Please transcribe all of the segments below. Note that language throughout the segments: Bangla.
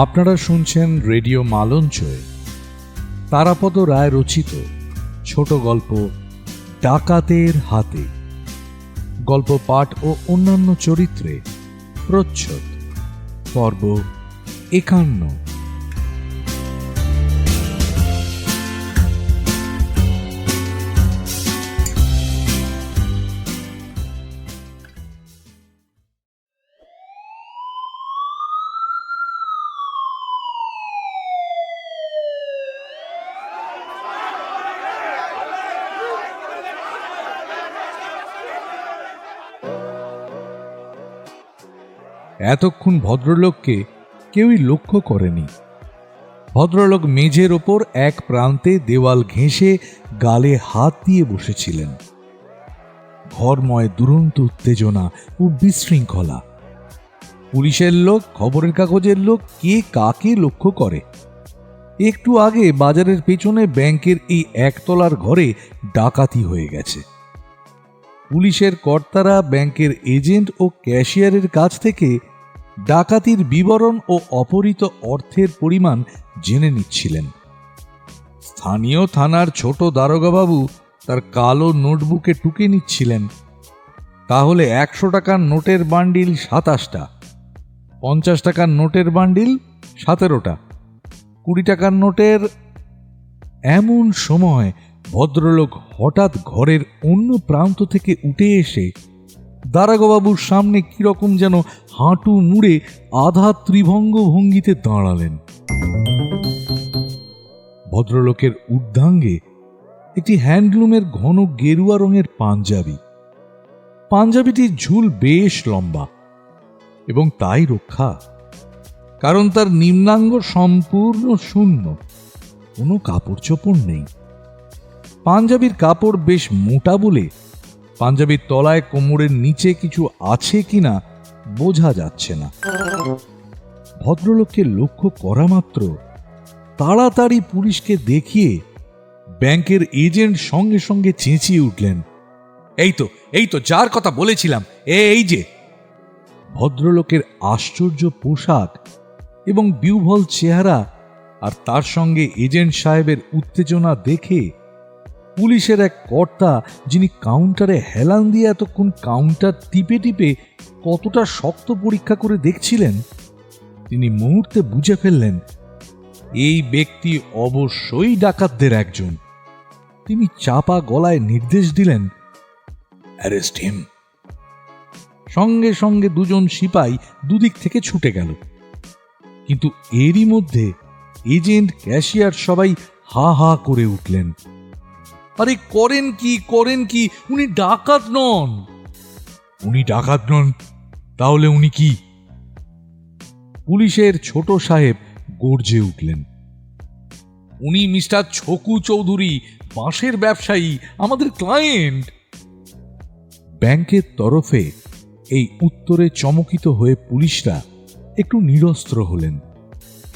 আপনারা শুনছেন রেডিও মালঞ্চে তারাপদ রায় রচিত ছোট গল্প ডাকাতের হাতে। গল্প পাঠ ও অন্যান্য চরিত্রে প্রচ্ছদ, পর্ব 51। এতক্ষণ ভদ্রলোককে কেউই লক্ষ্য করেনি। ভদ্রলোক মেঝের ওপর এক প্রান্তে দেওয়াল ঘেঁষে গালে হাত দিয়ে বসেছিলেন। ঘরময় দুরন্ত উত্তেজনা ও বিশৃঙ্খলা। পুলিশের লোক, খবরের কাগজের লোক, কে কাকে লক্ষ্য করে। একটু আগে বাজারের পেছনে ব্যাংকের এই একতলার ঘরে ডাকাতি হয়ে গেছে। পুলিশের কর্তারা ব্যাংকের এজেন্ট ও ক্যাশিয়ারের কাছ থেকে ডাকাতির বিবরণ ও অপহৃত অর্থের পরিমাণ জেনে নিচ্ছিলেন। স্থানীয় থানার ছোট দারোগাবাবু তার কালো নোটবুকে টুকে নিচ্ছিলেন। তাহলে 100 টাকার নোটের বান্ডিল 27টা, 50 টাকার নোটের বান্ডিল 17টা, 20 টাকার নোটের। এমন সময় ভদ্রলোক হঠাৎ ঘরের অন্য প্রান্ত থেকে উঠে এসে দারোগাবাবুর সামনে কিরকম যেন হাঁটু মুড়ে আধা ত্রিভঙ্গ ভঙ্গিতে দাঁড়ালেন। ভদ্রলোকের ঊর্ধ্বাঙ্গে একটি হ্যান্ডলুমের ঘন গেরুয়া রঙের পাঞ্জাবি। পাঞ্জাবিটির ঝুল বেশ লম্বা এবং তাই রক্ষা, কারণ তার নিম্নাঙ্গ সম্পূর্ণ শূন্য, কোনো কাপড় চোপড় নেই। পাঞ্জাবির কাপড় বেশ মোটা বলে পাঞ্জাবির তলায় কোমরের নিচে কিছু আছে কিনা বোঝা যাচ্ছে না। ভদ্রলোককে লক্ষ্য করা মাত্র তাড়াতাড়ি পুলিশকে দেখিয়ে ব্যাংকের এজেন্ট সঙ্গে সঙ্গে চেঁচিয়ে উঠলেন, এই তো যার কথা বলেছিলাম, এই যে। ভদ্রলোকের আশ্চর্য পোশাক এবং বিহ্বল চেহারা আর তার সঙ্গে এজেন্ট সাহেবের উত্তেজনা দেখে পুলিশের এক কর্তা, যিনি কাউন্টারে হেলান দিয়ে এতক্ষণ কাউন্টার টিপে টিপে কতটা শক্ত পরীক্ষা করে দেখছিলেন, তিনি মুহূর্তে বুঝে ফেললেন এই ব্যক্তি অবশ্যই ডাকাতদের একজন। তিনি চাপা গলায় নির্দেশ দিলেন, অ্যারেস্ট হিম। সঙ্গে সঙ্গে দুজন সিপাই দুদিক থেকে ছুটে গেল। কিন্তু এরই মধ্যে এজেন্ট, ক্যাশিয়ার সবাই হা হা করে উঠলেন, আরে করেন কি, উনি ডাকাত নন। উনি ডাকাত নন? তাহলে উনি কি? পুলিশের ছোট সাহেব গর্জে উঠলেন, উনি মিস্টার ছকু চৌধুরী, বাঁশের ব্যবসায়ী, আমাদের ক্লায়েন্ট। ব্যাংকের তরফে এই উত্তরে চমকিত হয়ে পুলিশরা একটু নিরস্ত্র হলেন।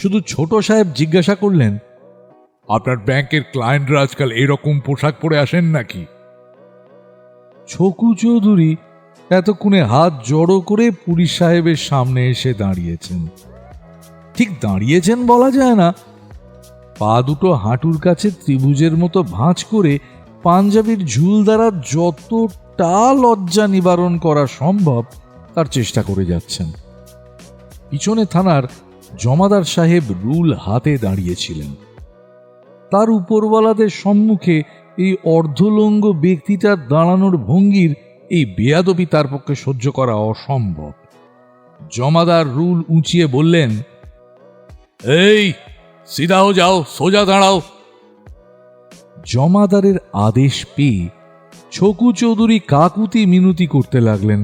শুধু ছোট সাহেব জিজ্ঞাসা করলেন, আপনার ব্যাংকের ক্লায়েন্টরা আজকাল এরকম পোশাক পরে আসেন নাকি? ছকু চৌধুরী এতক্ষণে হাত জড়ো করে পুলিশ সাহেবের সামনে এসে দাঁড়িয়েছেন। ঠিক দাঁড়িয়েছেন বলা যায় না, পা দুটো হাঁটুর কাছে ত্রিভুজের মতো ভাঁজ করে পাঞ্জাবির ঝুল দ্বারা যতটা লজ্জা নিবারণ করা সম্ভব তার চেষ্টা করে যাচ্ছেন। পিছনে থানার জমাদার সাহেব রুল হাতে দাঁড়িয়েছিলেন। তার উপরওয়ালাদের সম্মুখে এই অর্ধলঙ্গ ব্যক্তিটার দাঁড়ানোর ভঙ্গির এই বেয়াদবি তার পক্ষে সহ্য করা অসম্ভব। জমাদার রুল উঁচিয়ে বললেন, এই সিধা হো যাও, সোজা দাঁড়াও। জমাদারের আদেশ পেয়ে ছকু চৌধুরী কাকুতি মিনতি করতে লাগলেন,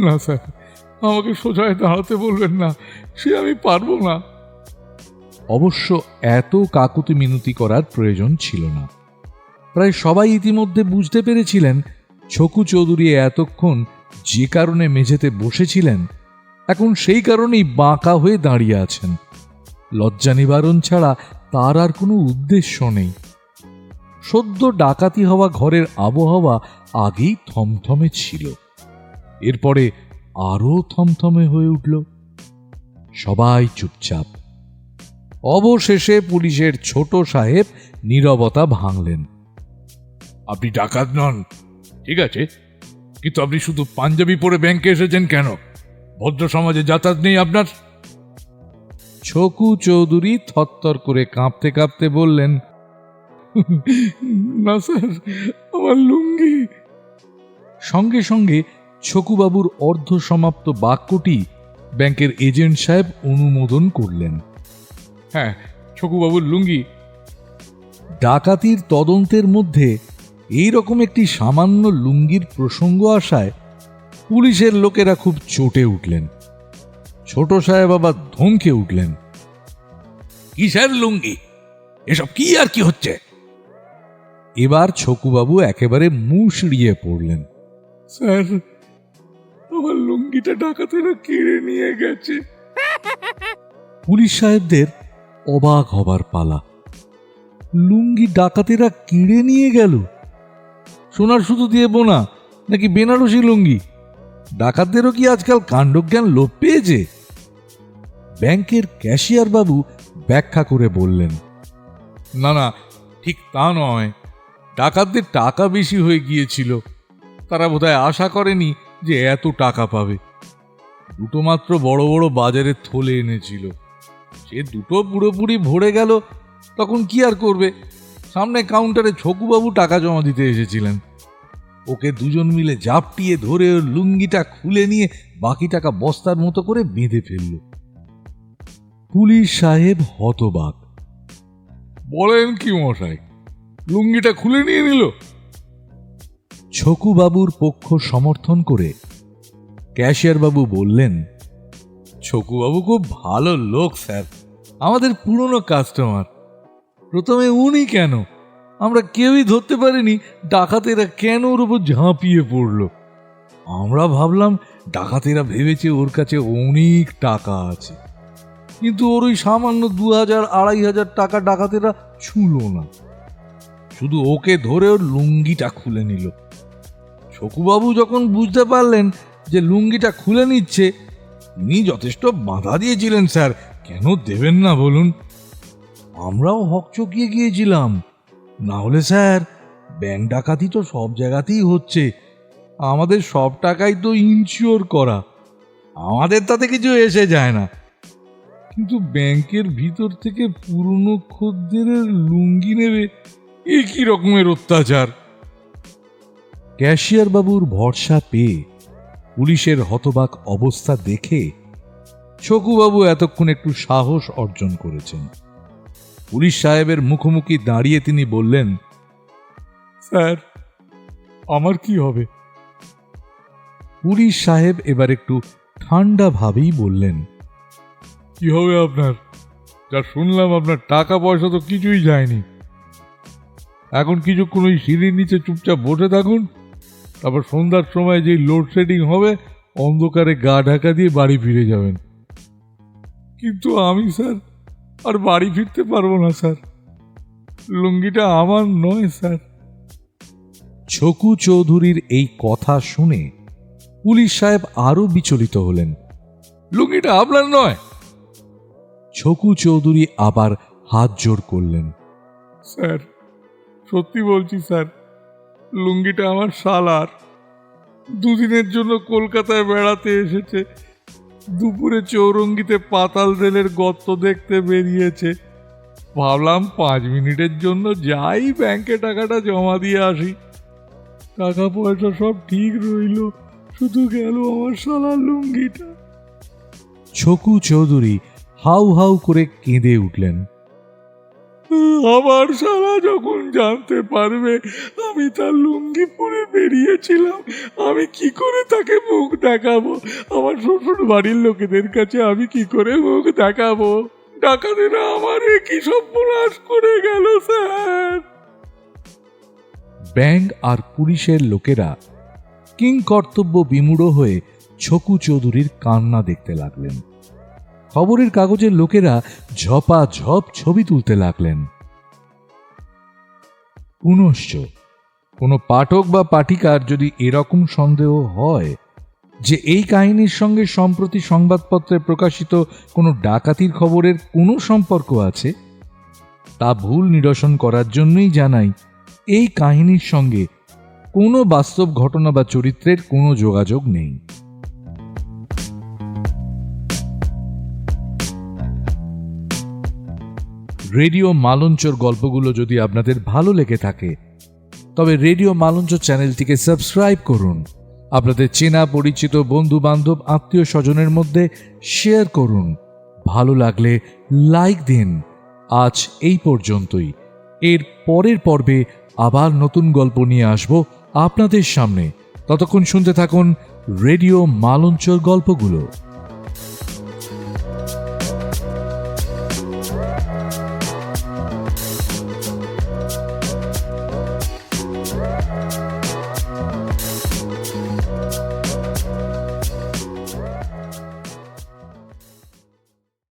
না স্যার, আমাকে সোজায় দাঁড়াতে বলবেন না, সে আমি পারবো না। অবশ্য এত কাকুতি মিনতি করার প্রয়োজন ছিল না। প্রায় সবাই ইতিমধ্যে বুঝতে পেরেছিলেন ছকু চৌধুরী এতক্ষণ যে কারণে মেঝেতে বসেছিলেন, এখন সেই কারণেই বাঁকা হয়ে দাঁড়িয়ে আছেন। লজ্জা নিবারণ ছাড়া তার আর কোনো উদ্দেশ্য নেই। সদ্য ডাকাতি হওয়া ঘরের আবহাওয়া আগেই থমথমে ছিল, এরপরে আরো থমথমে হয়ে উঠল। সবাই চুপচাপ। অবশেষে পুলিশের ছোট সাহেব নীরবতা ভাঙলেন। আপনি ডাকাত নন, ঠিক আছে, কিন্তু আপনি শুধু পাঞ্জাবি পরে ব্যাংকে এসেছেন কেন? ভদ্র সমাজে যাতায়াত নেই আপনার? ছকু চৌধুরী থরথর করে কাঁপতে কাঁপতে বললেন, না স্যার, আমার লুঙ্গি। সঙ্গে সঙ্গে ছকুবাবুর অর্ধসমাপ্ত বাক্যটি ব্যাংকের এজেন্ট সাহেব অনুমোদন করলেন। হ্যাঁ, ছকুবাবুর লুঙ্গি। ডাকাতির তদন্তের মধ্যে এই রকম একটি সামান্য লুঙ্গির প্রসঙ্গ আসায় পুলিশের লোকেরা খুব চটে উঠলেন। ছোট সাহেব আবার ধমকে উঠলেন, কিসের লুঙ্গি? এসব কি আর কি হচ্ছে? এবার ছকুবাবু একেবারে মুষড়িয়ে পড়লেন। স্যার, আমার লুঙ্গিটা ডাকাতেরা কেড়ে নিয়ে গেছে। পুলিশ সাহেবদের অবাক হবার পালা। লুঙ্গি ডাকাতেরা কেড়ে নিয়ে গেল? সোনার সুতো দিয়ে বোনা নাকি বেনারসি লুঙ্গি? ডাকাতদেরও কি আজকাল কাণ্ডজ্ঞান লোপ পেয়েছে? ব্যাংকের ক্যাশিয়ার বাবু ব্যাখ্যা করে বললেন, না না, ঠিক তা নয়, ডাকাতদের টাকা বেশি হয়ে গিয়েছিল। তারা বোধহয় আশা করেনি যে এত টাকা পাবে। দুটো মাত্র বড় বড় বাজারের থলে এনেছিল, সে দুটো পুরোপুরি ভরে গেল। তখন কি আর করবে? সামনে কাউন্টারে ছকুবাবু টাকা জমা দিতে এসেছিলেন। ওকে দুজন মিলে ঝাপটিয়ে ধরে ওর লুঙ্গিটা খুলে নিয়ে বাকি টাকা বস্তার মতো করে বেঁধে ফেলল। পুলিশ সাহেব হতবাক। বলেন কি মশাই, লুঙ্গিটা খুলে নিয়ে নিল? ছকুবাবুর পক্ষ সমর্থন করে ক্যাশিয়ার বাবু বললেন, ছকুবাবু খুব ভালো লোক স্যার, আমাদের পুরনো কাস্টমার। প্রথমে উনি কেন, আমরা কেউই ধরতে পারিনি ডাকাতেরা কেন ওর উপর ঝাঁপিয়ে পড়ল। আমরা ভাবলাম ডাকাতেরা ভেবেছে ওর কাছে অনেক টাকা আছে, কিন্তু ওর ওই সামান্য 2000-2500 টাকা ডাকাতেরা ছুঁল না, শুধু ওকে ধরে ওর লুঙ্গিটা খুলে নিল। ছকুবাবু যখন বুঝতে পারলেন যে লুঙ্গিটা খুলে নিচ্ছে, তিনি যথেষ্ট বাধা দিয়েছিলেন। স্যার, কেন দেবেন না বলুন? আমরাও হকচকিয়ে গিয়েছিলাম। না হলে স্যার, ব্যাংক ডাকাতি তো সব জায়গাতেই হচ্ছে, আমাদের সব টাকাই তো ইনশিওর করা, আমাদের তাতে কিছু এসে যায় না। কিন্তু ব্যাংকের ভিতর থেকে পুরনো খদ্দেরের লুঙ্গি নেবে, এ কি রকমের অত্যাচার! ক্যাশিয়ার বাবুর ভরসা পেয়ে পুলিশের হতবাক অবস্থা দেখে ছকুবাবু এতক্ষণ একটু সাহস অর্জন করেছেন। পুলিশ সাহেবের মুখোমুখি দাঁড়িয়ে তিনি বললেন, স্যার, আমার কি হবে? পুলিশ সাহেব এবার একটু ঠান্ডা ভাবেই বললেন, কি হবে আপনার? যা শুনলাম আপনার টাকা পয়সা তো কিছুই যায়নি। এখন কিছুক্ষণ ওই সিঁড়ির নিচে চুপচাপ বসে থাকুন, তারপর সন্ধ্যার সময় যেই লোডশেডিং হবে অন্ধকারে গা ঢাকা দিয়ে বাড়ি ফিরে যাবেন। কিন্তু আমি স্যার আর বাড়ি ফিরতে পারবো না স্যার, লুঙ্গিটা আমার নয় স্যার। ছকু চৌধুরীর এই কথা শুনে পুলিশ সাহেব আরো বিচলিত হলেন। লুঙ্গিটা আপনার নয়? ছকু চৌধুরী আবার হাত জোড় করলেন। স্যার, সত্যি বলছি স্যার, লুঙ্গিটা আমার শালার। দুদিনের জন্য কলকাতায় বেড়াতে এসেছে, দুপুরে চৌরঙ্গিতে পাতাল রেলের গর্ত দেখতে বেরিয়েছে। ভাবলাম 5 মিনিটের জন্য যাই ব্যাংকে টাকাটা জমা দিয়ে আসি। টাকা পয়সা সব ঠিক রইল, শুধু গেল আমার শালার লুঙ্গিটা। ছকু চৌধুরী হাউ হাউ করে কেঁদে উঠলেন। আমার শালা যখন জানতে পারবে আমি তার লুঙ্গি পরে বেরিয়েছিলাম, আমি কি করে তাকে মুখ দেখাবো? আমার শ্বশুর বাড়ির লোকেদের কাছে আমি কি করে মুখ দেখাবো? ডাকাতেরা আমার কি সর্বনাশ করে গেল স্যার। ব্যাংক আর পুলিশের লোকেরা কিং কর্তব্য বিমূঢ় হয়ে ছকু চৌধুরীর কান্না দেখতে লাগলেন। খবরের কাগজের লোকেরা ঝপাঝপ ছবি তুলতে লাগলেন। পুনশ্চ কোনো পাঠক বা পাঠিকার যদি এরকম সন্দেহ হয় যে এই কাহিনীর সঙ্গে সম্প্রতি সংবাদপত্রে প্রকাশিত কোনো ডাকাতির খবরের কোনো সম্পর্ক আছে, তা ভুল নিরসন করার জন্যই জানাই এই কাহিনীর সঙ্গে কোনো বাস্তব ঘটনা বা চরিত্রের কোনো যোগাযোগ নেই। রেডিও মালঞ্চর গল্পগুলো যদি আপনাদের ভালো লেগে থাকে তবে রেডিও মালঞ্চ চ্যানেলটিকে সাবস্ক্রাইব করুন, আপনাদের চেনা পরিচিত বন্ধু বান্ধব আত্মীয় স্বজনের মধ্যে শেয়ার করুন, ভালো লাগলে লাইক দিন। আজ এই পর্যন্তই। এর পরের পর্বে আবার নতুন গল্প নিয়ে আসব আপনাদের সামনে। ততক্ষণ শুনতে থাকুন রেডিও মালঞ্চর গল্পগুলো।